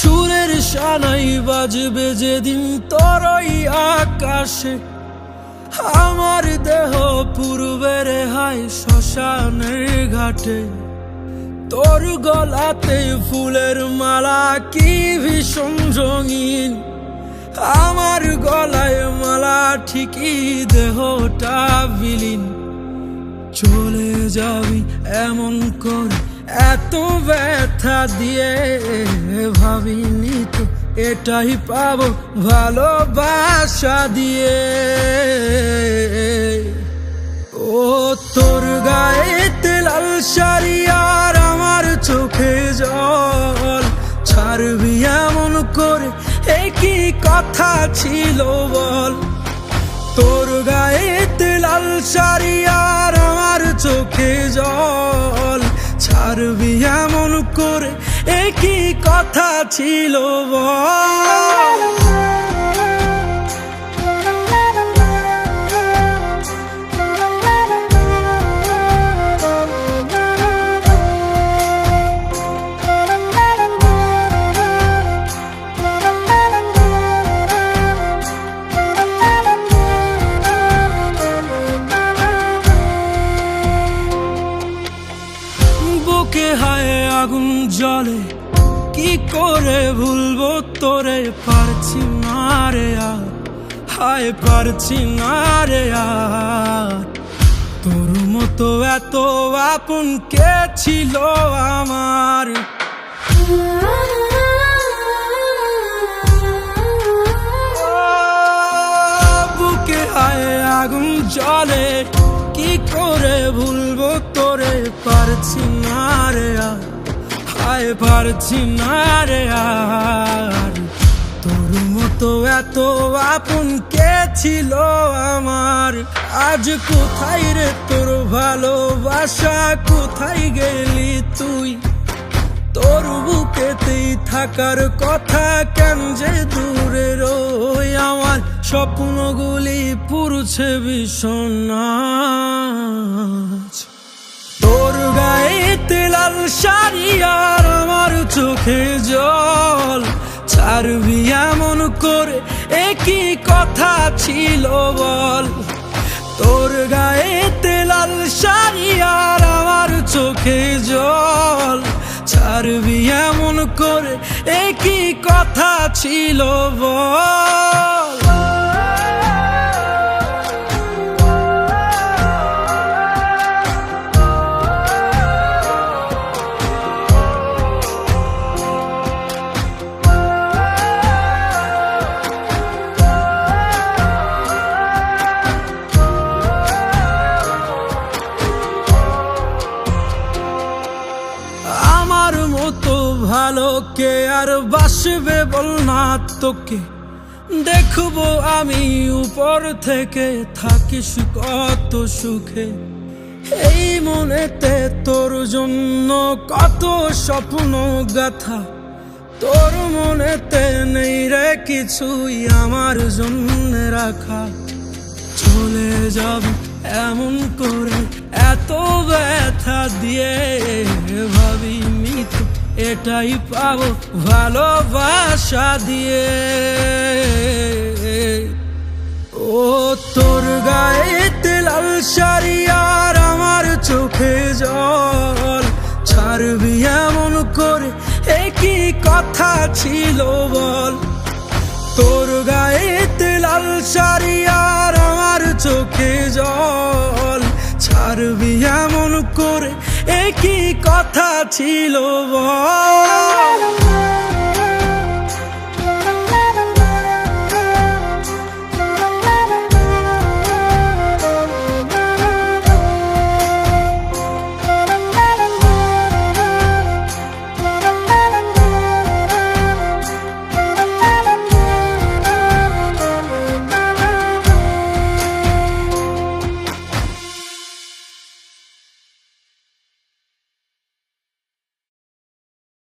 সুরের শানাই বাজবে যেদিন তোর ওই আকাশে, আমার দেহ পূর্বের হায় শ্মশানের ঘাটে। তোর গলাতে ফুলের মালা কি ভীষণ রঙিন, আমার গলায় মালা ঠিকই দেহটা বিলীন। চলে যাবি এমন করে এত ব্যথা দিয়ে, ভাবিনি তো এটাই পাবো ভালোবাসা দিয়ে। ও তোর গায়েতে লাল শাড়ি আর আমার চোখে জল, ছাড়বি এমন করে এ কি কথা ছিল বল। তোর গায়েতে লাল শাড়ি আর আমার চোখে জল, ছাড়বি এমন করে এ কি কথা ছিল বল। বুকে হায় আগুন জ্বলে, কি করে ভুলবো তোরে, পারছি না রে আর, হায় পারছি না রে আর। তোর মতো এত আপন কে ছিল আমার। বুকে হায় আগুন জ্বলে, কি করে ভুলবো তোরে, পারছি না রে আর, হায় পারছি না রে আর। তোর মতো এত আপন কে ছিল আমার। আজ কোথায় রে তোর ভালোবাসা, কোথায় গেলি তুই। তোর বুকেতেই থাকার কথা, কেন যে দূরে রই। আমার স্বপ্নগুলি পুরছে ভীষণ আজ। তোর গায়েতে লাল শাড়ি আর আমার চোখে জল, ছাড়বি এমন করে এ কি কথা ছিল বল। তোর গায়েতে লাল শাড়ি আর আমার চোখে জল, ছাড়বি এমন করে এ কি কথা ছিল বল। আমার মতো ভালো কে আর বাসবে বল না তোকে। দেখবো আমি উপর থেকে, থাকিস কত সুখে। এই মনেতে তোর জন্য কত স্বপ্ন গাথা, তোর মনেতে নেই রে কিছুই আমার জন্য রাখা। চলে যাবি এমন করে এত ব্যথা দিয়ে, ভাবিনি তো এটাই পাবো ভালোবাসা দিয়ে। ও তোর গায়েতে লাল শাড়ি আর আমার চোখে জল, ছাড়বি এমন করে এ কি কথা ছিল বল। তোর গায়েতে লাল শাড়ি আর আমার চোখে জল, ছাড়বি এমন করে এ কি কথা ছিল বল।